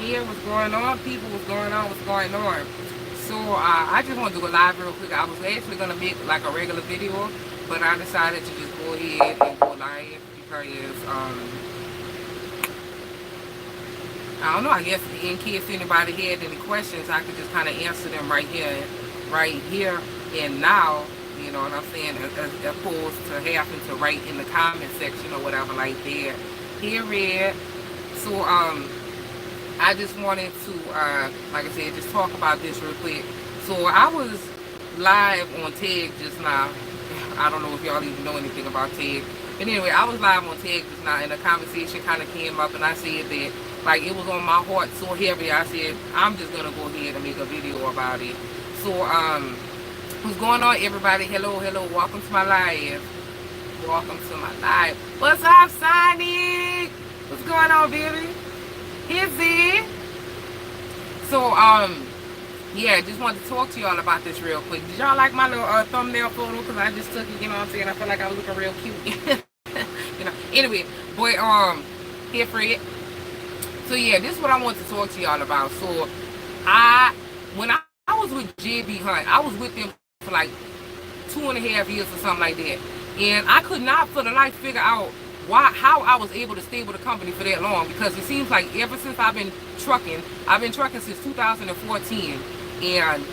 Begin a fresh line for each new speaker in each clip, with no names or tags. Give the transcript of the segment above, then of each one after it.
here? What's going on, people? What's going on? What's going on? So I just wanted to go live real quick. I was actually gonna make like a regular video, but I decided to just go ahead and go live because I don't know. I guess in case anybody had any questions, I could just kind of answer them right here and now. You know what I'm saying? As opposed to having to write in the comment section or whatever like that. Here it. So I just wanted to, like I said, just talk about this real quick. So I was live on Tag just now. I don't know if y'all even know anything about Tag. But anyway, I was live on Tag just now, and the conversation kind of came up, and I said that, like, it was on my heart so heavy. I said, I'm just going to go ahead and make a video about it. So, what's going on, everybody? Hello, hello. Welcome to my live. Welcome to my live. What's up, Sonic? What's going on, baby? Hizzy. So, yeah, just wanted to talk to y'all about this real quick. Did y'all like my little thumbnail photo? Because I just took it, you know what I'm saying? I feel like I was looking real cute. You know. Anyway, boy, here for it. So, yeah, this is what I want to talk to y'all about. So, when I was with JB Hunt, I was with him for like 2.5 years or something like that. And I could not for the life figure out how I was able to stay with the company for that long, because it seems like ever since I've been trucking since 2014, and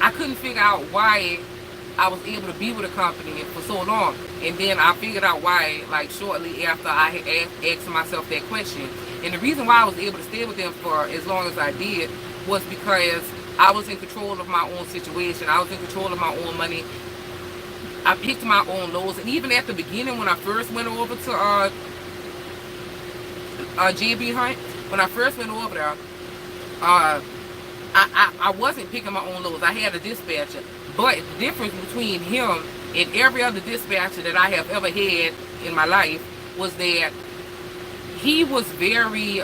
I couldn't figure out why I was able to be with the company for so long. And then I figured out why, like, shortly after I had asked myself that question. And the reason why I was able to stay with them for as long as I did was because I was in control of my own situation. I was in control of my own money. I picked my own lows, and even at the beginning when I first went over to JB Hunt, when I first went over there, I wasn't picking my own lows. I had a dispatcher, but the difference between him and every other dispatcher that I have ever had in my life was that he was very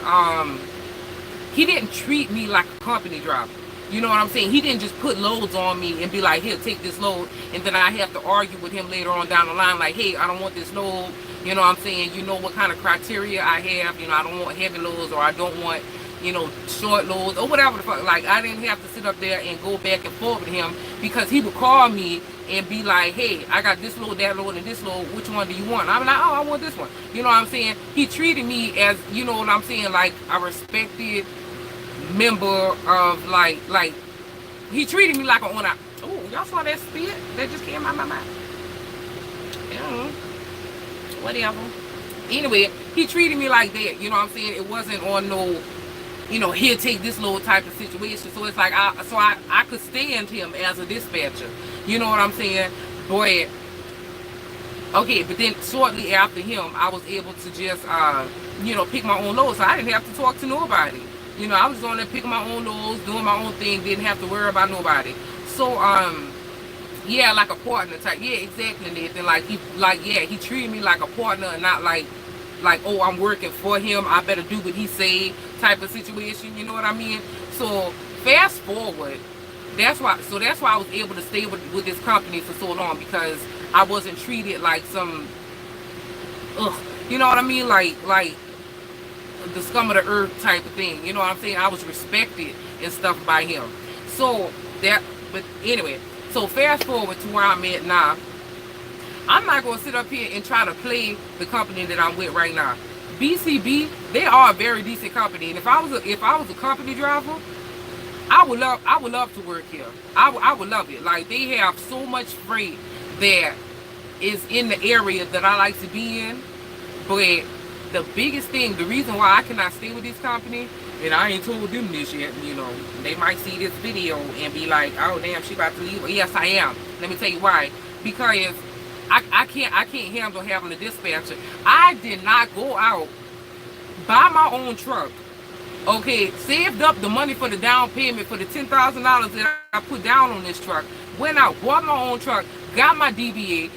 he didn't treat me like a company driver. You know what I'm saying? He didn't just put loads on me and be like, here, take this load. And then I have to argue with him later on down the line, like, hey, I don't want this load. You know what I'm saying? You know what kind of criteria I have. You know, I don't want heavy loads, or I don't want, you know, short loads, or whatever the fuck. Like, I didn't have to sit up there and go back and forth with him, because he would call me and be like, hey, I got this load, that load, and this load. Which one do you want? I'm like, oh, I want this one. You know what I'm saying? He treated me as, you know what I'm saying, like a respected member of like he treated me like an owner. Oh, y'all saw that spit that just came out of my mouth? Yeah, whatever. Anyway, he treated me like that. You know what I'm saying? It wasn't on no, you know, here, take this load type of situation. So it's like I could stand him as a dispatcher. You know what I'm saying? But okay, but then shortly after him, I was able to just you know, pick my own load. So I didn't have to talk to nobody. You know, I was on there picking my own loads, doing my own thing, didn't have to worry about nobody. So, yeah, like a partner type. Yeah, exactly, Nathan. Like, he treated me like a partner and not like, oh, I'm working for him, I better do what he say type of situation. You know what I mean? So, fast forward, that's why I was able to stay with this company for so long, because I wasn't treated like some, you know what I mean? Like, the scum of the earth type of thing. You know what I'm saying? I was respected and stuff by him. So but anyway, so fast forward to where I'm at now. I'm not going to sit up here and try to play the company that I'm with right now. BCB, they are a very decent company, and if I was a company driver, I would love to work here. I would love it. Like, they have so much freight that is in the area that I like to be in, but the biggest thing, the reason why I cannot stay with this company, and I ain't told them this yet, you know, they might see this video and be like, oh damn, she about to leave. Well, yes, I am. Let me tell you why. Because I can't handle having a dispatcher. I did not go out, buy my own truck, okay, saved up the money for the down payment for the $10,000 that I put down on this truck, went out, bought my own truck, got my DBA,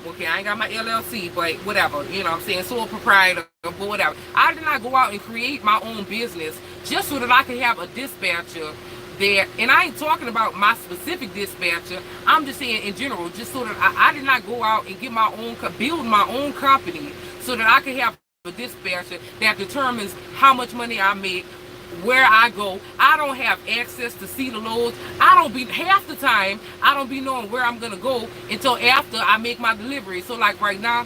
okay, I ain't got my LLC, but whatever, you know what I'm saying, sole proprietor, but whatever. I did not go out and create my own business just so that I could have a dispatcher there. And I ain't talking about my specific dispatcher, I'm just saying in general, just so that I did not go out and get my own, build my own company so that I could have a dispatcher that determines how much money I make, where I go. I don't have access to see the loads. I don't be half the time. I don't be knowing where I'm gonna go until after I make my delivery. So like right now,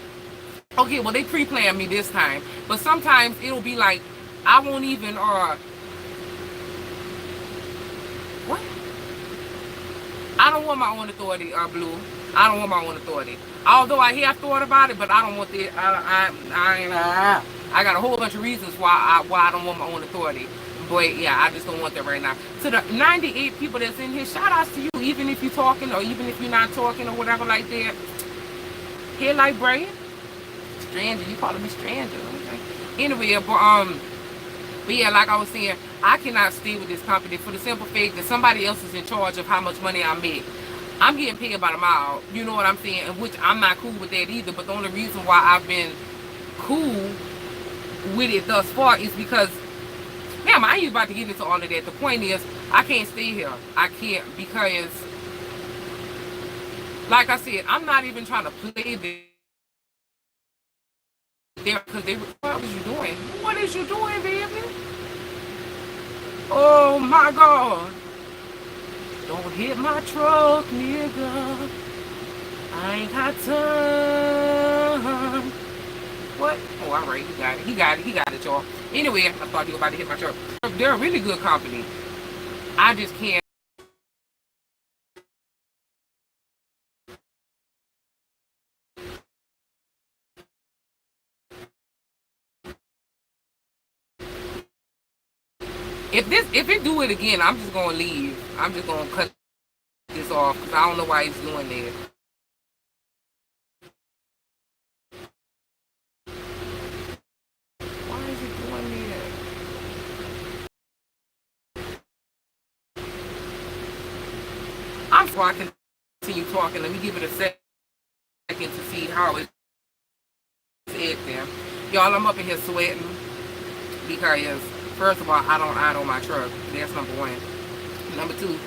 okay, well they pre-plan me this time, but sometimes it'll be like I won't even what? I don't want my own authority, Blue. I don't want my own authority. Although I have thought about it, but I don't want the. I got a whole bunch of reasons why I don't want my own authority. But yeah, I just don't want that right now. To the 98 people that's in here, shout outs to you, even if you're talking or even if you're not talking or whatever like that. Here like Brian, stranger, you calling me stranger? Okay. Anyway, but yeah, like I was saying, I cannot stay with this company for the simple fact that somebody else is in charge of how much money I make. I'm getting paid by the mile, you know what I'm saying? Which I'm not cool with that either. But the only reason why I've been cool with it thus far is because, damn, I ain't about to get into all of that. The point is, I can't stay here. I can't because, like I said, I'm not even trying to play there because they. What is you doing? What is you doing, baby? Oh my God! Don't hit my truck, nigga. I ain't got time. What? Oh, all right, he got it. He got it. He got it, y'all. Anyway, I thought he was about to hit my truck. They're a really good company. I just can't. If it do it again, I'm just gonna leave. I'm just gonna cut this off because I don't know why he's doing that. Why is he doing that? I'm so I can continue talking. Let me give it a second to see how it's acting. Y'all, I'm up in here sweating because first of all, I don't idle my truck. That's number one. Number two,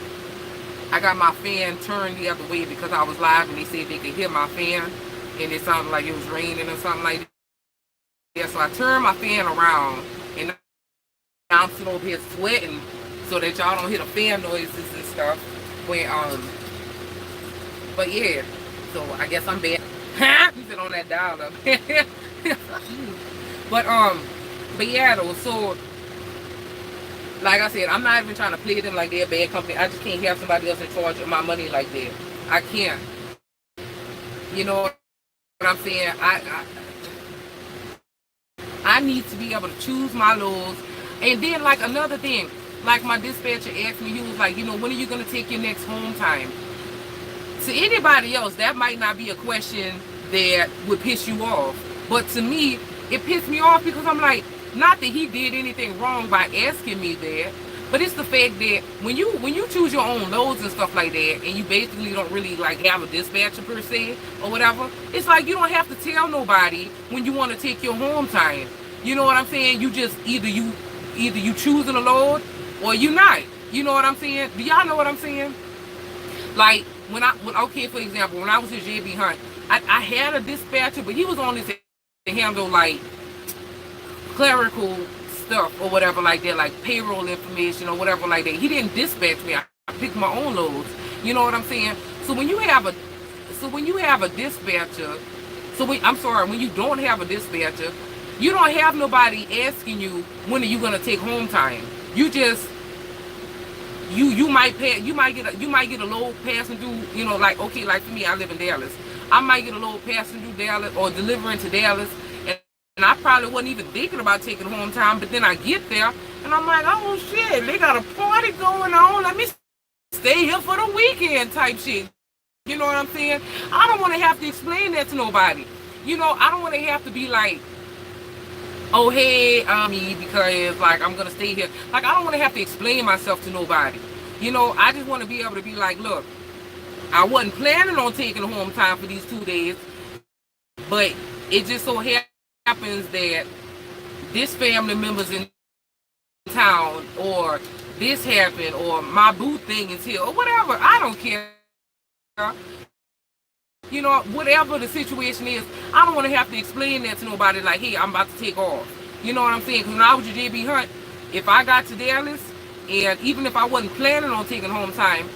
I got my fan turned the other way because I was live and they said they could hear my fan and it sounded like it was raining or something like that. Yeah, so I turned my fan around and I'm sitting over here sweating so that y'all don't hear the fan noises and stuff. But yeah, so I guess I'm bad. You sit on that dial up. But yeah though, so like I said, I'm not even trying to play them like they're a bad company. I just can't have somebody else in charge of my money like that. I can't. You know what I'm saying? I need to be able to choose my loads. And then like another thing, like my dispatcher asked me, he was like, you know, when are you going to take your next home time? To anybody else, that might not be a question that would piss you off. But to me, it pissed me off because I'm like, not that he did anything wrong by asking me that, but it's the fact that when you choose your own loads and stuff like that, and you basically don't really like have a dispatcher per se or whatever, it's like you don't have to tell nobody when you want to take your home time. You know what I'm saying? You just either you choosing a load or you not. You know what I'm saying? Do y'all know what I'm saying? Like okay, for example, when I was at JB Hunt, I had a dispatcher, but he was only to handle like clerical stuff or whatever like that, like payroll information or whatever like that. He didn't dispatch me. I picked my own loads. You know what I'm saying? So when you have a dispatcher, when you don't have a dispatcher, you don't have nobody asking you when are you gonna take home time. You just you might get a load passing through, you know, like okay, like for me, I live in Dallas. I might get a load passing through Dallas or delivering to Dallas, and I probably wasn't even thinking about taking home time, but then I get there and I'm like, oh shit, they got a party going on. Let me stay here for the weekend type shit. You know what I'm saying? I don't want to have to explain that to nobody. You know, I don't want to have to be like, oh hey, me, because like I'm gonna stay here. Like I don't want to have to explain myself to nobody. You know, I just want to be able to be like, look, I wasn't planning on taking home time for these 2 days, but it just so happens that this family member's in town, or this happened, or my booth thing is here, or whatever. I don't care. You know, whatever the situation is, I don't want to have to explain that to nobody like, hey, I'm about to take off. You know what I'm saying? Because when I was at JB Hunt, if I got to Dallas, and even if I wasn't planning on taking home time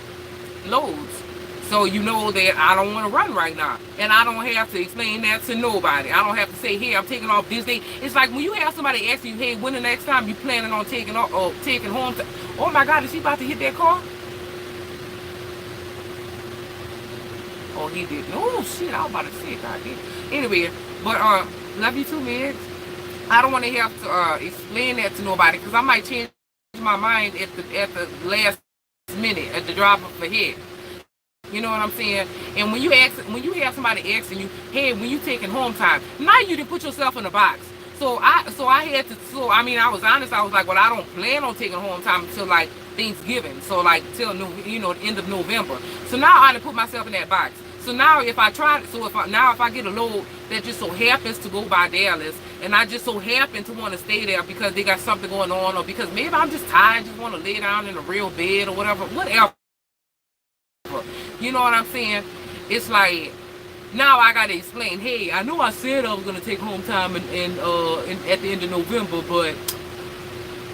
loads, so you know that I don't want to run right now. And I don't have to explain that to nobody. I don't have to say, hey, I'm taking off this day. It's like when you have somebody ask you, hey, when the next time you planning on taking off or taking home time? Oh my God, is he about to hit that car? Oh, he did. Oh shit, I was about to say, God damn. Anyway, but love you too, man. I don't want to have to explain that to nobody, because I might change my mind at the last minute, at the drop of a head. You know what I'm saying? And when you have somebody asking you, hey, when you taking home time, now you didn't put yourself in a box. So I mean, I was honest. I was like, well, I don't plan on taking home time until like Thanksgiving. So like till the end of November. So now I done put myself in that box. So now if I get a load that just so happens to go by Dallas, and I just so happen to want to stay there because they got something going on, or because maybe I'm just tired, just want to lay down in a real bed or whatever. You know what I'm saying? It's like, now I gotta explain, hey, I know I said I was gonna take home time at the end of November, but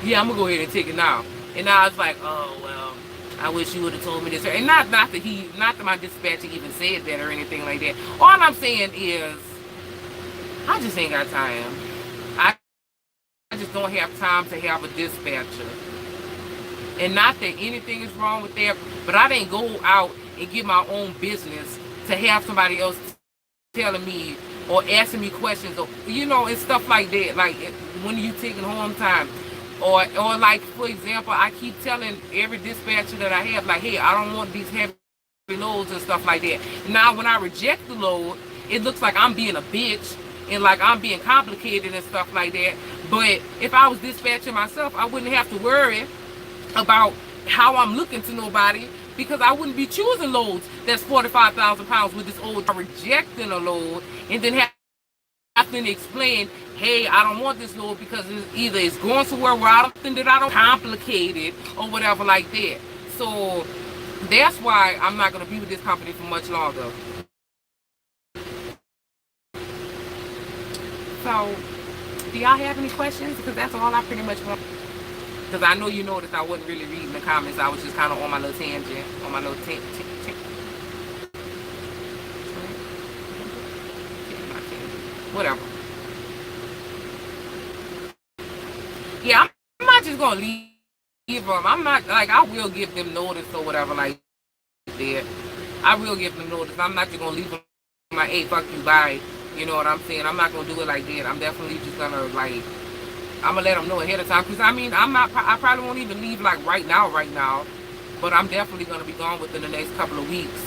yeah, I'm gonna go ahead and take it now. And now it's like, oh well, I wish you would have told me this. And not that my dispatcher even said that or anything like that. All I'm saying is, I just ain't got time. I just don't have time to have a dispatcher. And not that anything is wrong with that, but I didn't go out and get my own business to have somebody else telling me or asking me questions, or and stuff like that. Like, when are you taking home time? Or like, for example, I keep telling every dispatcher that I have, like, hey, I don't want these heavy loads and stuff like that. Now, when I reject the load, it looks like I'm being a bitch and like I'm being complicated and stuff like that. But if I was dispatching myself, I wouldn't have to worry about how I'm looking to nobody, because I wouldn't be choosing loads that's 45,000 pounds with this old rejecting a load and then having to explain, hey, I don't want this load because it's going somewhere where I don't complicate it or whatever like that. So that's why I'm not going to be with this company for much longer. So do y'all have any questions? Because that's all I pretty much want. Because I know you noticed I wasn't really reading the comments. I was just kind of on my little tangent, on my little whatever. Yeah, I'm not just going to leave them. I'm not, like, I will give them notice or whatever like that. I will give them notice. I'm not just going to leave them like, hey, fuck you, bye. You know what I'm saying? I'm not going to do it like that. I'm definitely just going to, like, I'm gonna let them know ahead of time, because I mean, I probably won't even leave like right now, but I'm definitely gonna be gone within the next couple of weeks,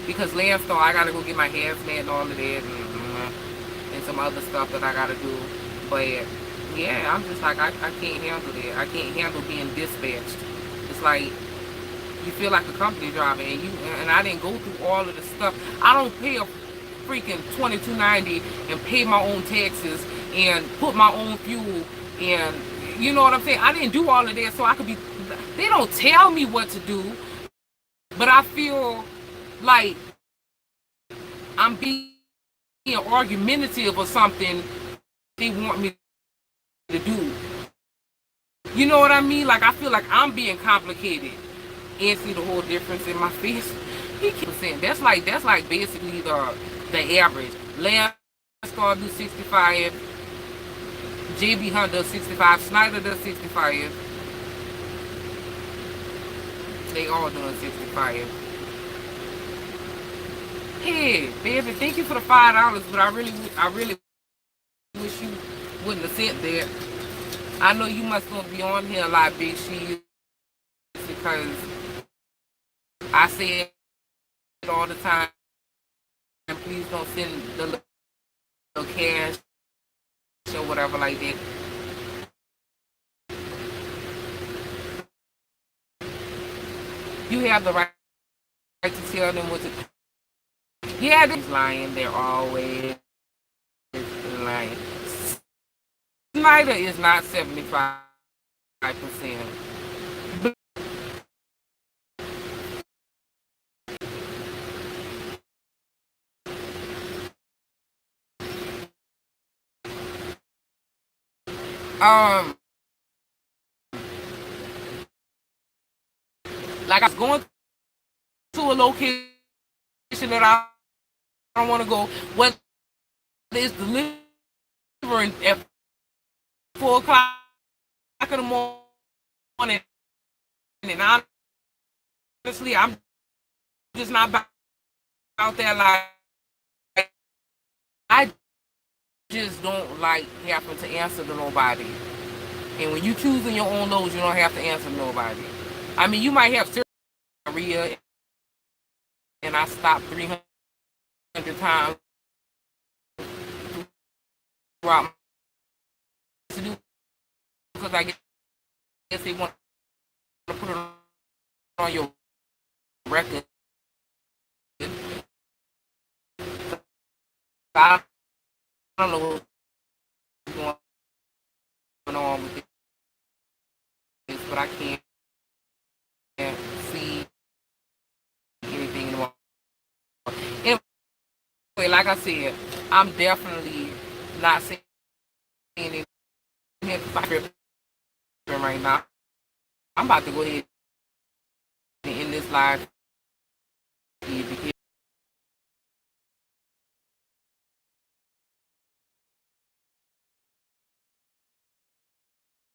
because Landstar, I gotta go get my hazmat and all of that, and some other stuff that I gotta do. But yeah, I'm just like, I can't handle that. I can't handle being dispatched. It's like, you feel like a company driver, and I didn't go through all of the stuff. I don't pay a freaking $22.90 and pay my own taxes and put my own fuel, and you know what I'm saying? I didn't do all of that so I could be, they don't tell me what to do, but I feel like I'm being argumentative or something they want me to do. You know what I mean? Like, I feel like I'm being complicated. And see the whole difference in my face? He keeps saying that's like basically the average. Landstar do 65, JB Hunt does 65, Snyder does 65. They all doing 65. Hey, baby, thank you for the $5, but I really wish you wouldn't have sent that. I know you must gonna be on here a lot, Big She, because I say it all the time. Please don't send the little cash or whatever like that. You have the right to tell them what to do. Yeah, they're lying. They're always lying. Snyder is not 75%. Um, like I was going to a location that I don't want to go, whether it's delivering at 4 o'clock in the morning, and honestly, I'm just not out there like I just don't like having to answer to nobody. And when you choosing your own loads, you don't have to answer to nobody. I mean, you might have area, and I stopped 300 times throughout to do because I guess they want to put it on your record. I don't know what's going on with this, but I can't see anything anymore. Anyway, like I said, I'm definitely not seeing anything right now. I'm about to go ahead and end this live